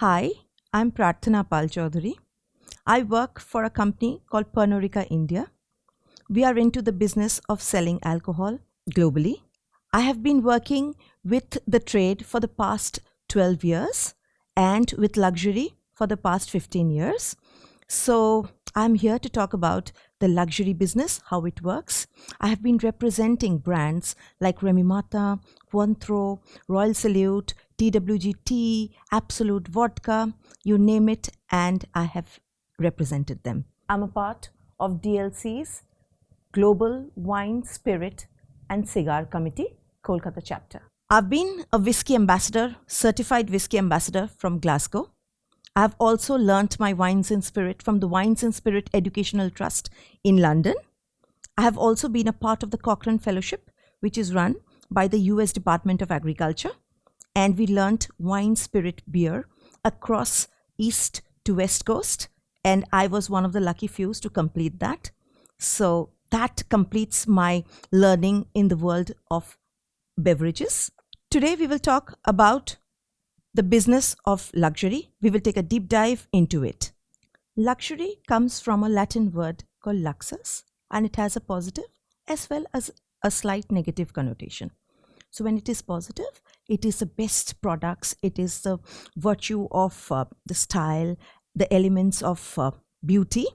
Hi, I'm Prarrthona Pal Chowdhury. I work for a company called Pernod Richard India. We are into the business of selling alcohol globally. I have been working with the trade for the past 12 years and with luxury for the past 15 years. So I'm here to talk about the luxury business, how it works. I have been representing brands like Rémy Cointreau, Royal Salute, TWG, Absolute Vodka, you name it, and I have represented them. I'm a part of DLC's Global Wine, Spirit and Cigar Committee, Kolkata chapter. I've been a Whisky Ambassador, certified Whisky Ambassador from Glasgow. I've also learnt my Wines and Spirit from the Wines and Spirit Educational Trust in London. I have also been a part of the Cochrane Fellowship, which is run by the US Department of Agriculture. And we learnt wine, spirit, beer across East to West Coast. And I was one of the lucky few to complete that. So that completes my learning in the world of beverages. Today we will talk about the business of luxury. We will take a deep dive into it. Luxury comes from a Latin word called luxus, and it has a positive as well as a slight negative connotation. So when it is positive, it is the best products, it is the virtue of the style, the elements of beauty.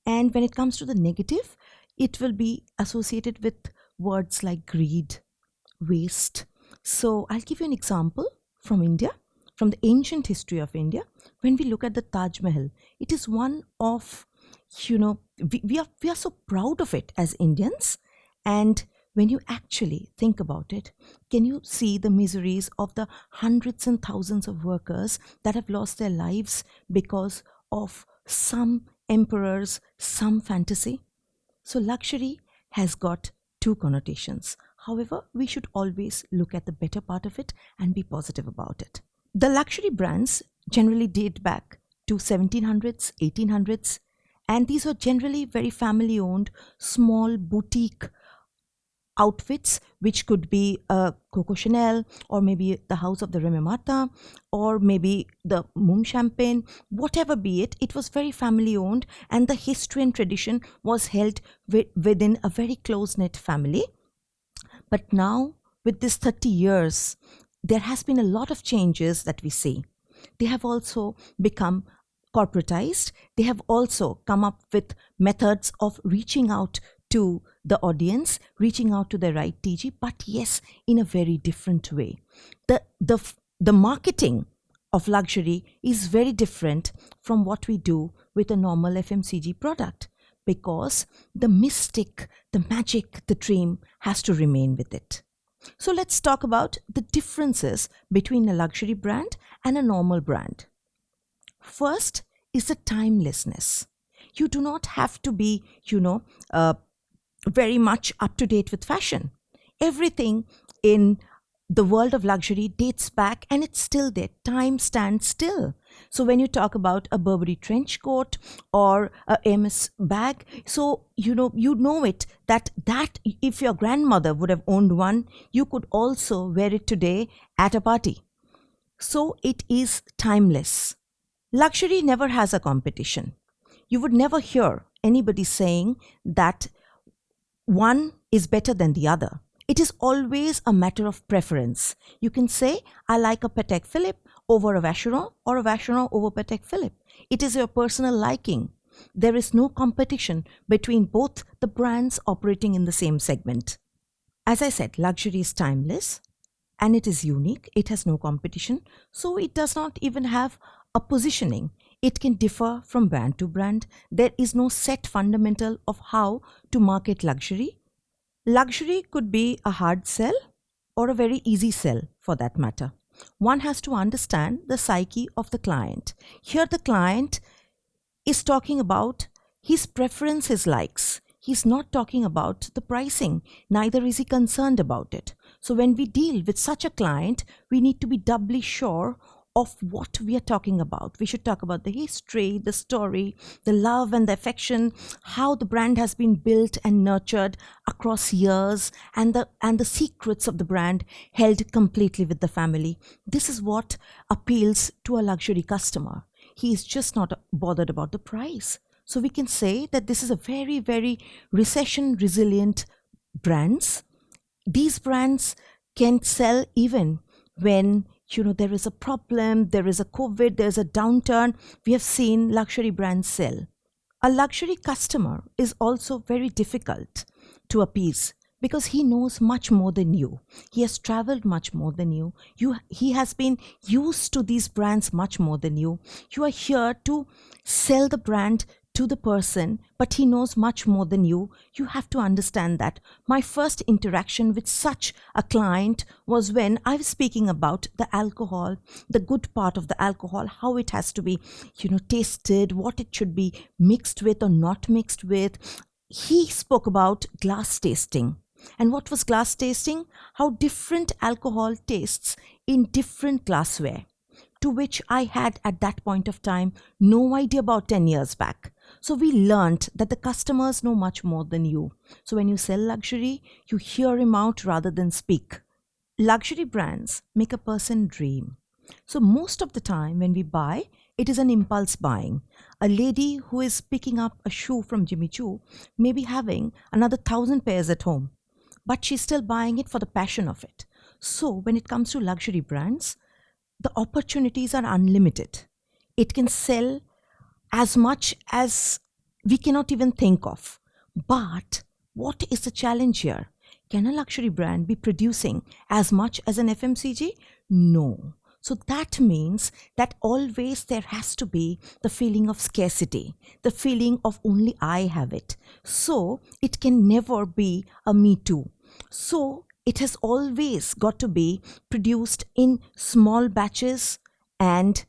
And when it comes to the negative, it will be associated with words like greed, waste. So I'll give you an example from India, from the ancient history of India. When we look at the Taj Mahal, it is one of, we are so proud of it as Indians. And when you actually think about it, can you see the miseries of the hundreds and thousands of workers that have lost their lives because of some emperors, some fantasy? So luxury has got two connotations. However, we should always look at the better part of it and be positive about it. The luxury brands generally date back to 1700s, 1800s, and these were generally very family-owned, small boutique outfits, which could be Coco Chanel, or maybe the house of the Rémy Martin, or maybe the Moum Champagne, whatever be it, it was very family-owned, and the history and tradition was held within a very close-knit family. But now, with this 30 years, there has been a lot of changes that we see. They have also become corporatized. They have also come up with methods of reaching out to the audience, reaching out to the right TG, but yes, in a very different way. The marketing of luxury is very different from what we do with a normal FMCG product, because the mystic, the magic, the dream has to remain with it. So let's talk about the differences between a luxury brand and a normal brand. First is the timelessness. You do not have to be, very much up to date with fashion. Everything in the world of luxury dates back, and it's still there. Time stands still. So when you talk about a Burberry trench coat or a Hermes bag, so you know it that if your grandmother would have owned one, you could also wear it today at a party. So it is timeless. Luxury never has a competition. You would never hear anybody saying that one is better than the other. It is always a matter of preference. You can say, I like a Patek Philippe over a Vacheron, or a Vacheron over Patek Philippe. It is your personal liking. There is no competition between both the brands operating in the same segment. As I said, luxury is timeless and it is unique. It has no competition. So it does not even have a positioning. It can differ from brand to brand. There is no set fundamental of how to market luxury. Luxury could be a hard sell or a very easy sell for that matter. One has to understand the psyche of the client. Here the client is talking about his preference, his likes. He's not talking about the pricing, neither is he concerned about it. So when we deal with such a client, we need to be doubly sure of what we are talking about. We should talk about the history, the story, the love and the affection, how the brand has been built and nurtured across years, and the secrets of the brand held completely with the family. This is what appeals to a luxury customer. He is just not bothered about the price. So we can say that this is a very, very recession resilient brands. These brands can sell even when there is a problem, there is a COVID, there's a downturn. We have seen luxury brands sell. A luxury customer is also very difficult to appease because he knows much more than you. He has traveled much more than you. He has been used to these brands much more than you. You are here to sell the brand to the person, but he knows much more than you. You have to understand that. My first interaction with such a client was when I was speaking about the alcohol, the good part of the alcohol, how it has to be, tasted, what it should be mixed with or not mixed with. He spoke about glass tasting. And what was glass tasting? How different alcohol tastes in different glassware, to which I had at that point of time no idea about 10 years back. So we learned that the customers know much more than you. So when you sell luxury, you hear him out rather than speak. Luxury brands make a person dream. So most of the time when we buy, it is an impulse buying. A lady who is picking up a shoe from Jimmy Choo may be having another 1,000 pairs at home, but she's still buying it for the passion of it. So when it comes to luxury brands, the opportunities are unlimited. It can sell as much as we cannot even think of. But what is the challenge here? Can a luxury brand be producing as much as an FMCG? No. So that means that always there has to be the feeling of scarcity, the feeling of only I have it. So it can never be a me too. So it has always got to be produced in small batches, and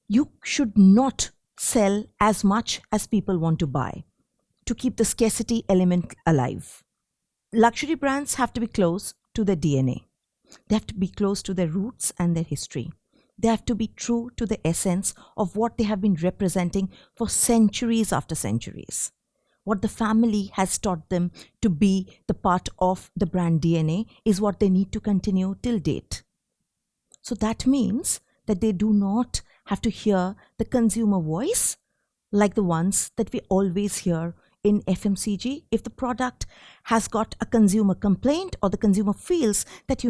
you should not sell as much as people want to buy to keep the scarcity element alive. Luxury brands have to be close to their DNA. They have to be close to their roots and their history. They have to be true to the essence of what they have been representing for centuries after centuries. What the family has taught them to be the part of the brand DNA is what they need to continue till date. So that means that they do not have to hear the consumer voice like the ones that we always hear in FMCG. If the product has got a consumer complaint or the consumer feels that,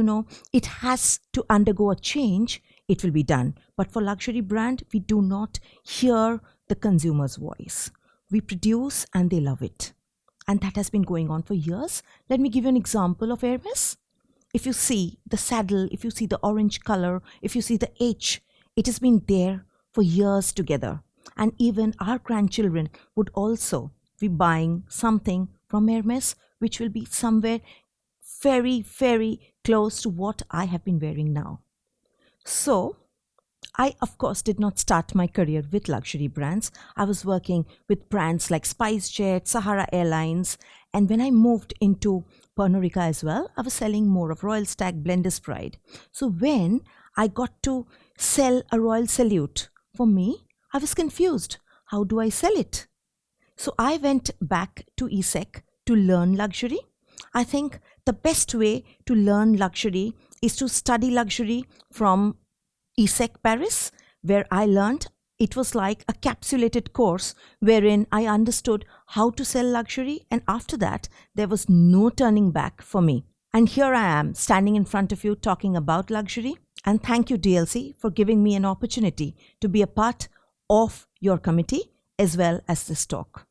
it has to undergo a change, it will be done. But for luxury brand, we do not hear the consumer's voice. We produce and they love it. And that has been going on for years. Let me give you an example of Hermes. If you see the saddle, if you see the orange color, if you see the H, it has been there for years together. And even our grandchildren would also be buying something from Hermes, which will be somewhere very, very close to what I have been wearing now. So I, of course, did not start my career with luxury brands. I was working with brands like SpiceJet, Sahara Airlines. And when I moved into Pernod Ricard as well, I was selling more of Royal Stag, Blender's Pride. So when I got to sell a Royal Salute, for me, I was confused. How do I sell it? So I went back to ESSEC to learn luxury. I think the best way to learn luxury is to study luxury from ESSEC Paris, where I learned. It was like a capsulated course wherein I understood how to sell luxury, and after that there was no turning back for me. And here I am standing in front of you talking about luxury. And thank you, DLC, for giving me an opportunity to be a part of your committee as well as this talk.